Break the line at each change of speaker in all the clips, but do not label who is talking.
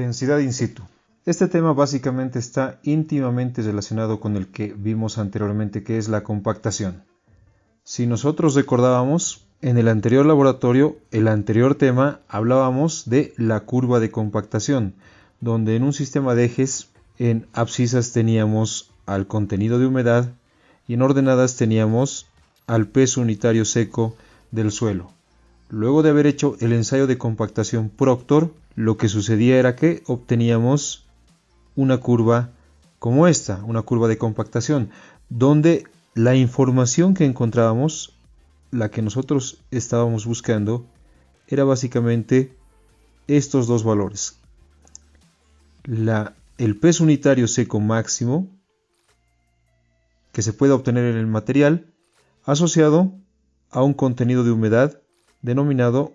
Densidad in situ. Este tema básicamente está íntimamente relacionado con el que vimos anteriormente, que es la compactación. Si nosotros recordábamos, en el anterior laboratorio, el anterior tema, hablábamos de la curva de compactación, donde en un sistema de ejes, en abscisas teníamos al contenido de humedad y en ordenadas teníamos al peso unitario seco del suelo. Luego de haber hecho el ensayo de compactación Proctor, lo que sucedía era que obteníamos una curva como esta, una curva de compactación, donde la información que encontrábamos, la que nosotros estábamos buscando, era básicamente estos dos valores. El peso unitario seco máximo que se puede obtener en el material asociado a un contenido de humedad denominado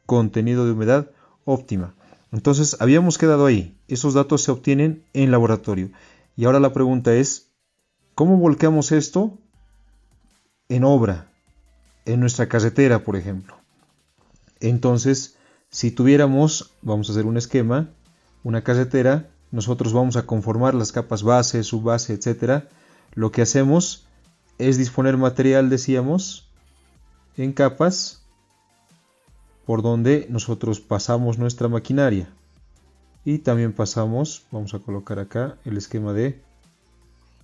contenido de humedad óptima. Entonces habíamos quedado ahí, esos datos se obtienen en laboratorio. Y ahora la pregunta es, ¿cómo volcamos esto en obra, en nuestra carretera, por ejemplo? Entonces, si tuviéramos, vamos a hacer un esquema, una carretera, nosotros vamos a conformar las capas base, subbase, etc. Lo que hacemos es disponer material, decíamos, en capas por donde nosotros pasamos nuestra maquinaria. Y también pasamos, vamos a colocar acá el esquema de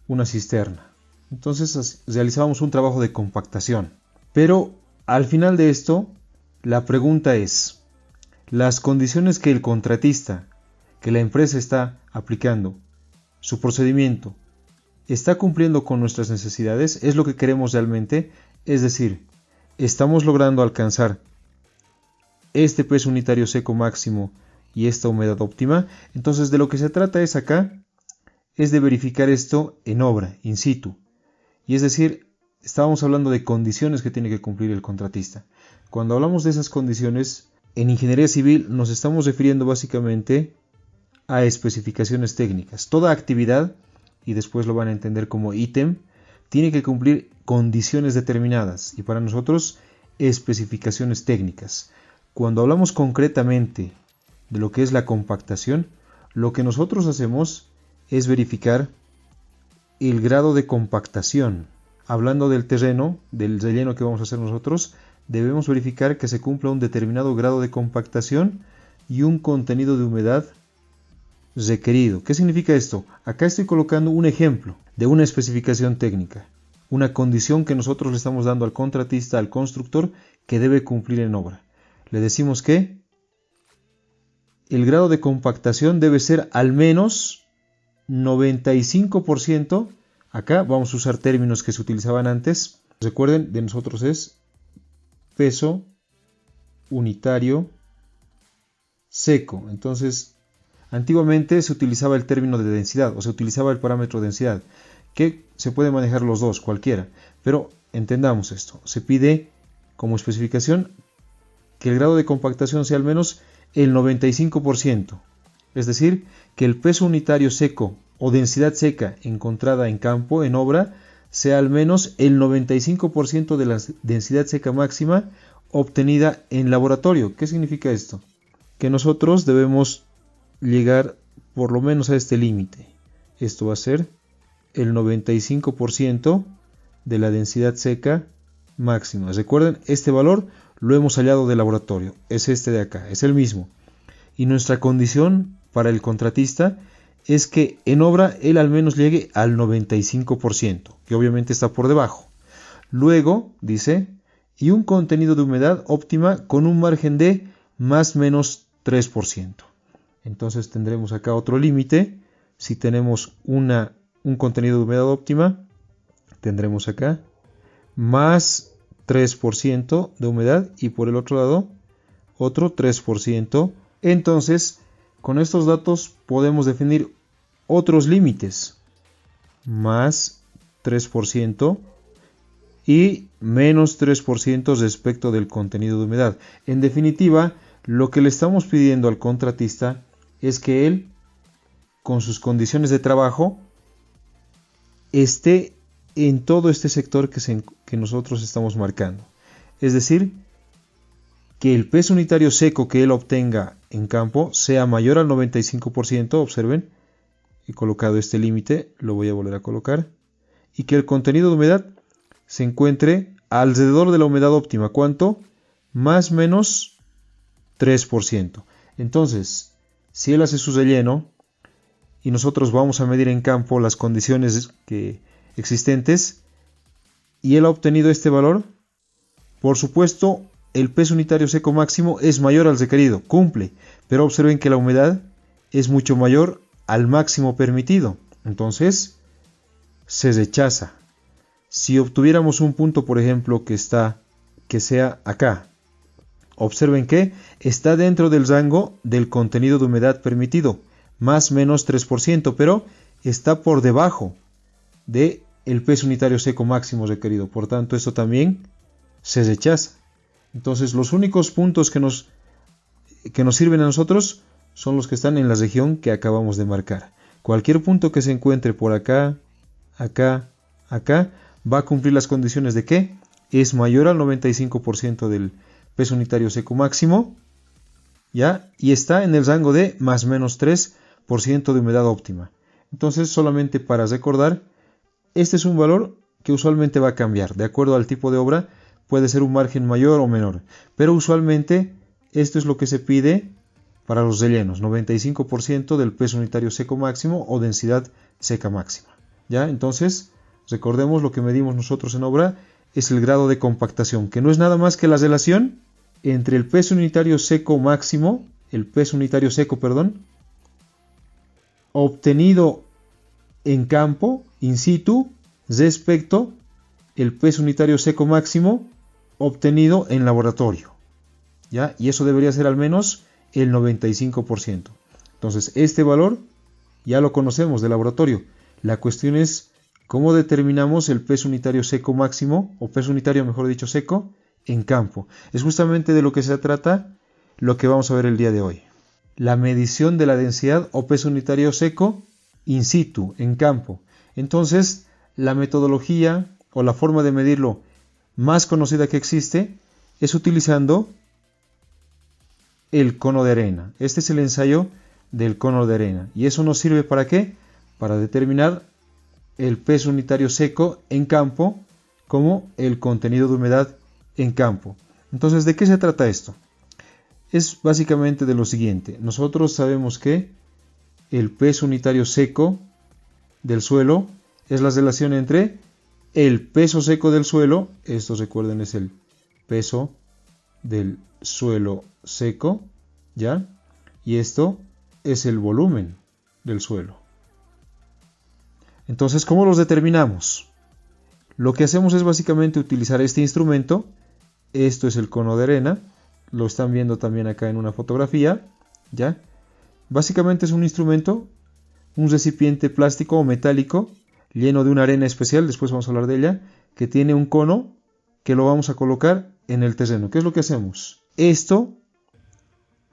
una cisterna. Entonces realizábamos un trabajo de compactación. Pero al final de esto, la pregunta es, las condiciones que el contratista, que la empresa está aplicando, su procedimiento, ¿está cumpliendo con nuestras necesidades? ¿Es lo que queremos realmente? Es decir, ¿estamos logrando alcanzar este peso unitario seco máximo y esta humedad óptima? Entonces de lo que se trata es acá, es de verificar esto en obra, in situ. Y es decir, estábamos hablando de condiciones que tiene que cumplir el contratista. Cuando hablamos de esas condiciones, en ingeniería civil nos estamos refiriendo básicamente a especificaciones técnicas. Toda actividad, y después lo van a entender como ítem, tiene que cumplir condiciones determinadas y para nosotros especificaciones técnicas. Cuando hablamos concretamente de lo que es la compactación, lo que nosotros hacemos es verificar el grado de compactación. Hablando del terreno, del relleno que vamos a hacer nosotros, debemos verificar que se cumpla un determinado grado de compactación y un contenido de humedad requerido. ¿Qué significa esto? Acá estoy colocando un ejemplo de una especificación técnica, una condición que nosotros le estamos dando al contratista, al constructor, que debe cumplir en obra. Le decimos que el grado de compactación debe ser al menos 95%. Acá vamos a usar términos que se utilizaban antes. Recuerden, de nosotros es peso unitario seco. Entonces, antiguamente se utilizaba el término de densidad o se utilizaba el parámetro densidad, que se puede manejar los dos, cualquiera. Pero entendamos esto. Se pide como especificación que el grado de compactación sea al menos el 95%. Es decir, que el peso unitario seco o densidad seca encontrada en campo, en obra, sea al menos el 95% de la densidad seca máxima obtenida en laboratorio. ¿Qué significa esto? Que nosotros debemos llegar por lo menos a este límite. Esto va a ser el 95% de la densidad seca máxima. Recuerden, este valor lo hemos hallado de laboratorio. Es este de acá, es el mismo. Y nuestra condición para el contratista es que en obra él al menos llegue al 95%, que obviamente está por debajo. Luego, dice, y un contenido de humedad óptima con un margen de más o menos 3%. Entonces tendremos acá otro límite. Si tenemos un contenido de humedad óptima, tendremos acá más 3% de humedad y por el otro lado otro 3%. Entonces, con estos datos podemos definir otros límites, más 3% y menos 3% respecto del contenido de humedad. En definitiva, lo que le estamos pidiendo al contratista es que él, con sus condiciones de trabajo, esté en todo este sector que nosotros estamos marcando. Es decir, que el peso unitario seco que él obtenga en campo sea mayor al 95%, observen, he colocado este límite, lo voy a volver a colocar, y que el contenido de humedad se encuentre alrededor de la humedad óptima. ¿Cuánto? Más o menos 3%. Entonces, si él hace su relleno y nosotros vamos a medir en campo las condiciones existentes y él ha obtenido este valor, por supuesto, el peso unitario seco máximo es mayor al requerido, cumple, pero observen que la humedad es mucho mayor al máximo permitido, entonces se rechaza. Si obtuviéramos un punto, por ejemplo, que sea acá, observen que está dentro del rango del contenido de humedad permitido, más o menos 3%, pero está por debajo del peso unitario seco máximo requerido, por tanto esto también se rechaza. Entonces los únicos puntos que nos sirven a nosotros son los que están en la región que acabamos de marcar. Cualquier punto que se encuentre por acá, acá, acá, va a cumplir las condiciones de que es mayor al 95% del peso unitario seco máximo, ¿ya? Y está en el rango de más o menos 3% de humedad óptima. Entonces, solamente para recordar, este es un valor que usualmente va a cambiar. De acuerdo al tipo de obra, puede ser un margen mayor o menor. Pero usualmente, esto es lo que se pide para los rellenos. 95% del peso unitario seco máximo o densidad seca máxima. ¿Ya? Entonces, recordemos lo que medimos nosotros en obra es el grado de compactación, que no es nada más que la relación entre el peso unitario seco máximo, obtenido en campo, in situ, respecto el peso unitario seco máximo obtenido en laboratorio, ¿ya? Y eso debería ser al menos el 95%. Entonces, este valor ya lo conocemos de laboratorio. La cuestión es cómo determinamos el peso unitario seco máximo, o peso unitario, mejor dicho, seco, en campo. Es justamente de lo que se trata lo que vamos a ver el día de hoy. La medición de la densidad o peso unitario seco in situ, en campo. Entonces, la metodología o la forma de medirlo más conocida que existe es utilizando el cono de arena. Este es el ensayo del cono de arena. ¿Y eso nos sirve para qué? Para determinar el peso unitario seco en campo como el contenido de humedad en campo. Entonces, ¿de qué se trata esto? Es básicamente de lo siguiente. Nosotros sabemos que el peso unitario seco del suelo es la relación entre el peso seco del suelo, esto recuerden es el peso del suelo seco, ¿ya? Y esto es el volumen del suelo. Entonces, ¿cómo los determinamos? Lo que hacemos es básicamente utilizar este instrumento. Esto es el cono de arena. Lo están viendo también acá en una fotografía, ¿ya? Básicamente es un instrumento, un recipiente plástico o metálico lleno de una arena especial, después vamos a hablar de ella, que tiene un cono que lo vamos a colocar en el terreno. ¿Qué es lo que hacemos? Esto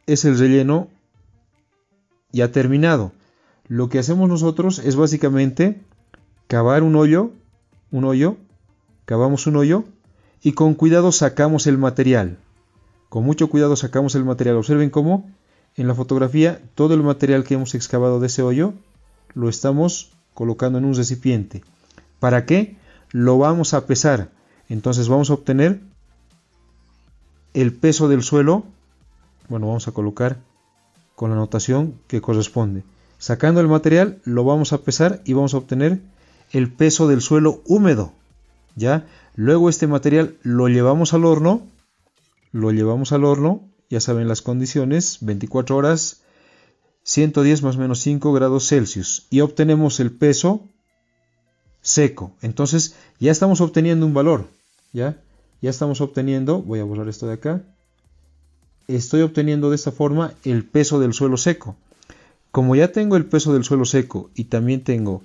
es el relleno ya terminado. Lo que hacemos nosotros es básicamente cavar un hoyo, cavamos un hoyo y con cuidado sacamos el material. Con mucho cuidado sacamos el material. Observen cómo en la fotografía todo el material que hemos excavado de ese hoyo lo estamos colocando en un recipiente. ¿Para qué? Lo vamos a pesar. Entonces vamos a obtener el peso del suelo. Bueno, vamos a colocar con la notación que corresponde. Sacando el material lo vamos a pesar y vamos a obtener el peso del suelo húmedo. ¿Ya? Luego este material lo llevamos al horno. Ya saben las condiciones, 24 horas, 110 más o menos 5 grados Celsius y obtenemos el peso seco. Entonces ya estamos obteniendo un valor, ya estamos obteniendo, voy a borrar esto de acá, estoy obteniendo de esta forma el peso del suelo seco. Como ya tengo el peso del suelo seco y también tengo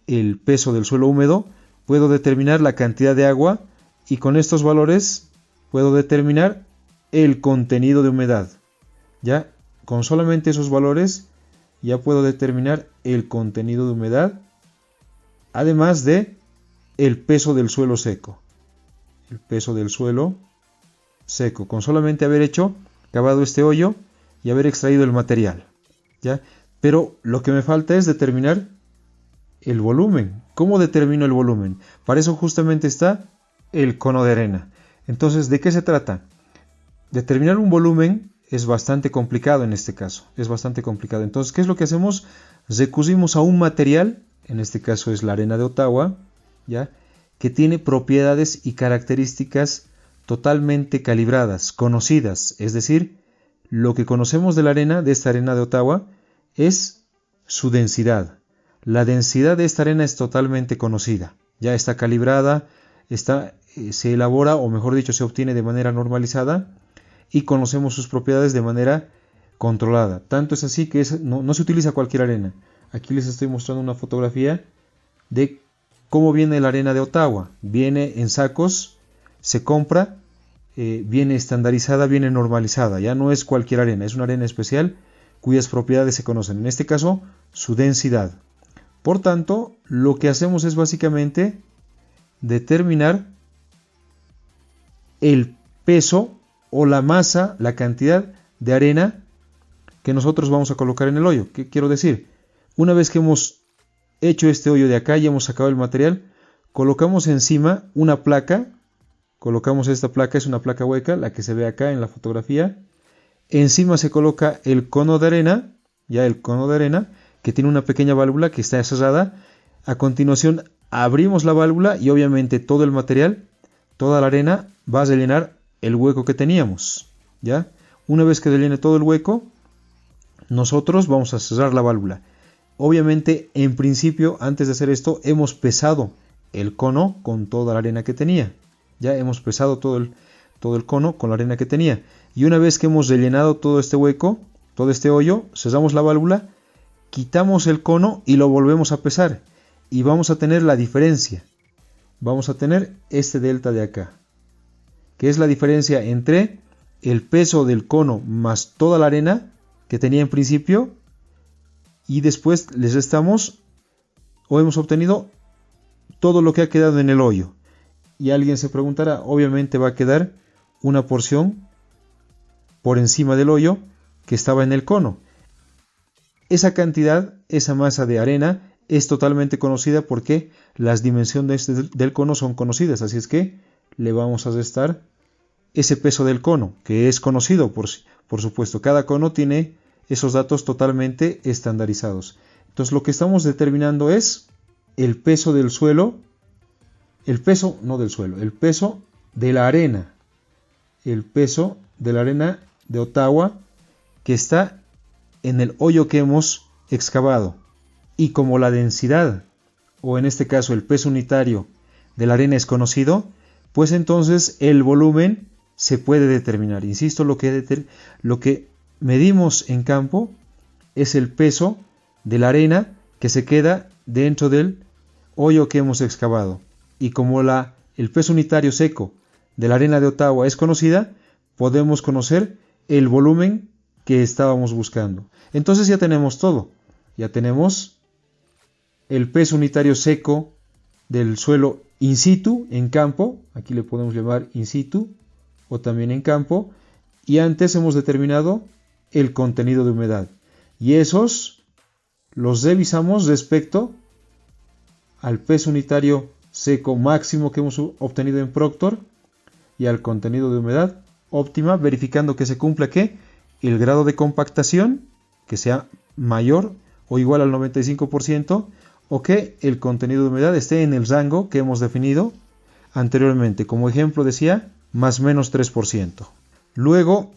el peso del suelo húmedo, puedo determinar la cantidad de agua y con estos valores puedo determinar el contenido de humedad. Ya con solamente esos valores ya puedo determinar el contenido de humedad, además de el peso del suelo seco. El peso del suelo seco. Con solamente haber cavado este hoyo, y haber extraído el material, ¿ya? Pero lo que me falta es determinar el volumen. ¿Cómo determino el volumen? Para eso justamente está el cono de arena. Entonces, ¿de qué se trata? Determinar un volumen es bastante complicado en este caso. Es bastante complicado. Entonces, ¿qué es lo que hacemos? Recurrimos a un material, en este caso es la arena de Ottawa, ¿ya? Que tiene propiedades y características totalmente calibradas, conocidas. Es decir, lo que conocemos de la arena, de esta arena de Ottawa, es su densidad. La densidad de esta arena es totalmente conocida. Ya está calibrada, se elabora, o mejor dicho, se obtiene de manera normalizada y conocemos sus propiedades de manera controlada. Tanto es así que no se utiliza cualquier arena. Aquí les estoy mostrando una fotografía de cómo viene la arena de Ottawa. Viene en sacos, se compra, viene estandarizada, viene normalizada. Ya no es cualquier arena, es una arena especial cuyas propiedades se conocen. En este caso, su densidad. Por tanto, lo que hacemos es básicamente determinar el peso o la masa, la cantidad de arena que nosotros vamos a colocar en el hoyo. ¿Qué quiero decir? Una vez que hemos hecho este hoyo de acá y hemos sacado el material, colocamos encima una placa. Colocamos esta placa, es una placa hueca, la que se ve acá en la fotografía. Encima se coloca el cono de arena, ya el cono de arena, que tiene una pequeña válvula que está cerrada. A continuación abrimos la válvula y obviamente todo el material, toda la arena va a rellenar el hueco que teníamos, ¿ya? Una vez que rellene todo el hueco, nosotros vamos a cerrar la válvula. Obviamente, en principio, antes de hacer esto, hemos pesado el cono con toda la arena que tenía. Ya hemos pesado todo el cono con la arena que tenía. Y una vez que hemos rellenado todo este hueco, todo este hoyo, cerramos la válvula, quitamos el cono y lo volvemos a pesar. Y vamos a tener la diferencia. Vamos a tener este delta de acá, que es la diferencia entre el peso del cono más toda la arena que tenía en principio, y después les restamos o hemos obtenido todo lo que ha quedado en el hoyo. Y alguien se preguntará, obviamente va a quedar una porción por encima del hoyo que estaba en el cono. Esa cantidad, esa masa de arena es totalmente conocida porque las dimensiones del cono son conocidas, así es que le vamos a restar ese peso del cono, que es conocido por supuesto. Cada cono tiene esos datos totalmente estandarizados. Entonces lo que estamos determinando es el peso del suelo, el peso de la arena, el peso de la arena de Ottawa que está en el hoyo que hemos excavado. Y como la densidad, o en este caso el peso unitario de la arena es conocido, pues entonces el volumen se puede determinar. Insisto, lo que medimos en campo es el peso de la arena que se queda dentro del hoyo que hemos excavado. Y como el peso unitario seco de la arena de Ottawa es conocida, podemos conocer el volumen que estábamos buscando. Entonces ya tenemos todo. Ya tenemos el peso unitario seco del suelo in situ, en campo. Aquí le podemos llamar in situ o también en campo. Y antes hemos determinado el contenido de humedad. Y esos los revisamos respecto al peso unitario seco máximo que hemos obtenido en Proctor y al contenido de humedad óptima, verificando que se cumpla el grado de compactación, que sea mayor o igual al 95%, o que el contenido de humedad esté en el rango que hemos definido anteriormente. Como ejemplo decía, más o menos 3%. Luego,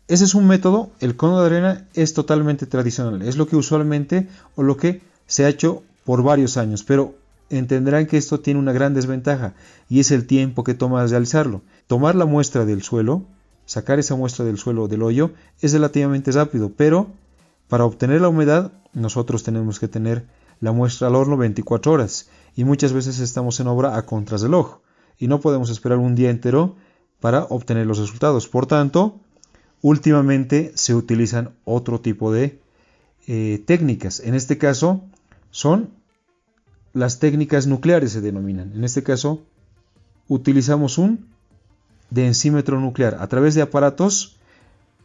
ese es un método. El cono de arena es totalmente tradicional. Es lo que usualmente o lo que se ha hecho por varios años. Pero entenderán que esto tiene una gran desventaja y es el tiempo que toma realizarlo. Tomar la muestra del suelo, sacar esa muestra del suelo del hoyo es relativamente rápido, pero para obtener la humedad nosotros tenemos que tener la muestra al horno 24 horas y muchas veces estamos en obra a contrarreloj y no podemos esperar un día entero para obtener los resultados. Por tanto, últimamente se utilizan otro tipo de técnicas. En este caso son las técnicas nucleares, se denominan. En este caso utilizamos un densímetro nuclear. A través de aparatos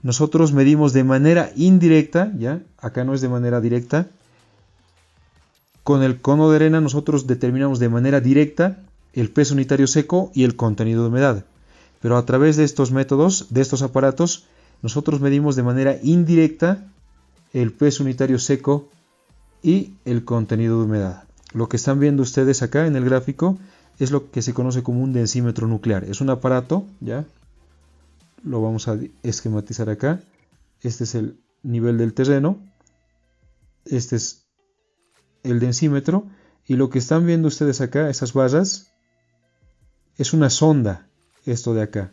nosotros medimos de manera indirecta, ¿ya? Acá no es de manera directa. Con el cono de arena nosotros determinamos de manera directa el peso unitario seco y el contenido de humedad. Pero a través de estos métodos, de estos aparatos, nosotros medimos de manera indirecta el peso unitario seco y el contenido de humedad. Lo que están viendo ustedes acá en el gráfico es lo que se conoce como un densímetro nuclear. Es un aparato, ¿ya? Lo vamos a esquematizar acá. Este es el nivel del terreno. Este es el densímetro. Y lo que están viendo ustedes acá, esas barras, es una sonda. Esto de acá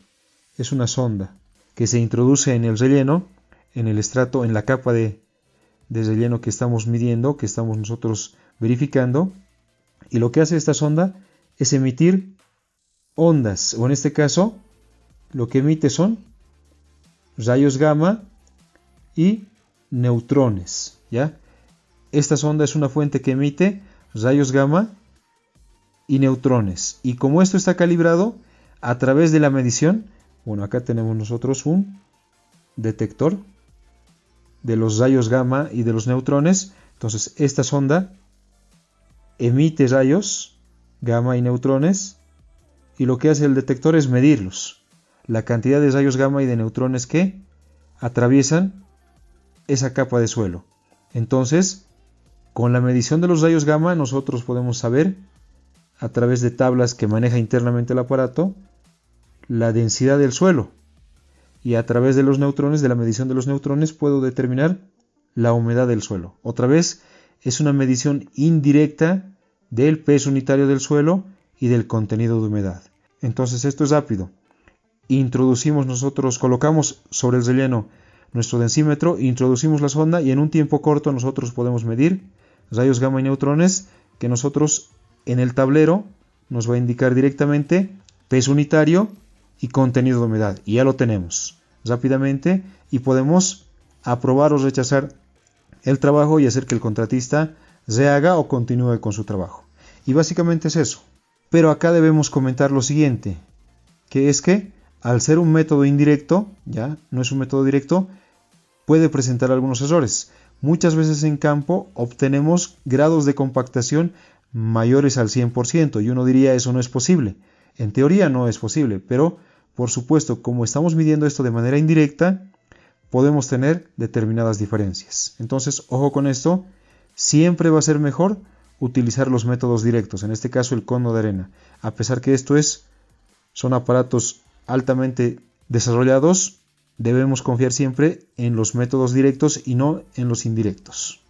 es una sonda que se introduce en el relleno, en el estrato, en la capa de relleno que estamos midiendo, que estamos nosotros verificando. Y lo que hace esta sonda es emitir ondas, o en este caso lo que emite son rayos gamma y neutrones, ¿ya? Esta sonda es una fuente que emite rayos gamma y neutrones. Y como esto está calibrado a través de la medición, bueno, acá tenemos nosotros un detector de los rayos gamma y de los neutrones. Entonces esta sonda emite rayos gamma y neutrones, y lo que hace el detector es medirlos, la cantidad de rayos gamma y de neutrones que atraviesan esa capa de suelo. Entonces, con la medición de los rayos gamma nosotros podemos saber, a través de tablas que maneja internamente el aparato, la densidad del suelo, y a través de los neutrones, de la medición de los neutrones, puedo determinar la humedad del suelo. Otra vez, es una medición indirecta del peso unitario del suelo y del contenido de humedad. Entonces esto es rápido. Colocamos sobre el relleno nuestro densímetro, introducimos la sonda y en un tiempo corto nosotros podemos medir rayos gamma y neutrones, que nosotros en el tablero nos va a indicar directamente peso unitario y contenido de humedad. Y ya lo tenemos rápidamente y podemos aprobar o rechazar el trabajo y hacer que el contratista rehaga o continúe con su trabajo. Y básicamente es eso. Pero acá debemos comentar lo siguiente, que es que al ser un método indirecto, ya no es un método directo, puede presentar algunos errores. Muchas veces en campo obtenemos grados de compactación mayores al 100% y uno diría eso no es posible. En teoría no es posible, pero por supuesto, como estamos midiendo esto de manera indirecta, podemos tener determinadas diferencias. Entonces, ojo con esto, siempre va a ser mejor utilizar los métodos directos, en este caso el cono de arena, a pesar que son aparatos altamente desarrollados, debemos confiar siempre en los métodos directos y no en los indirectos.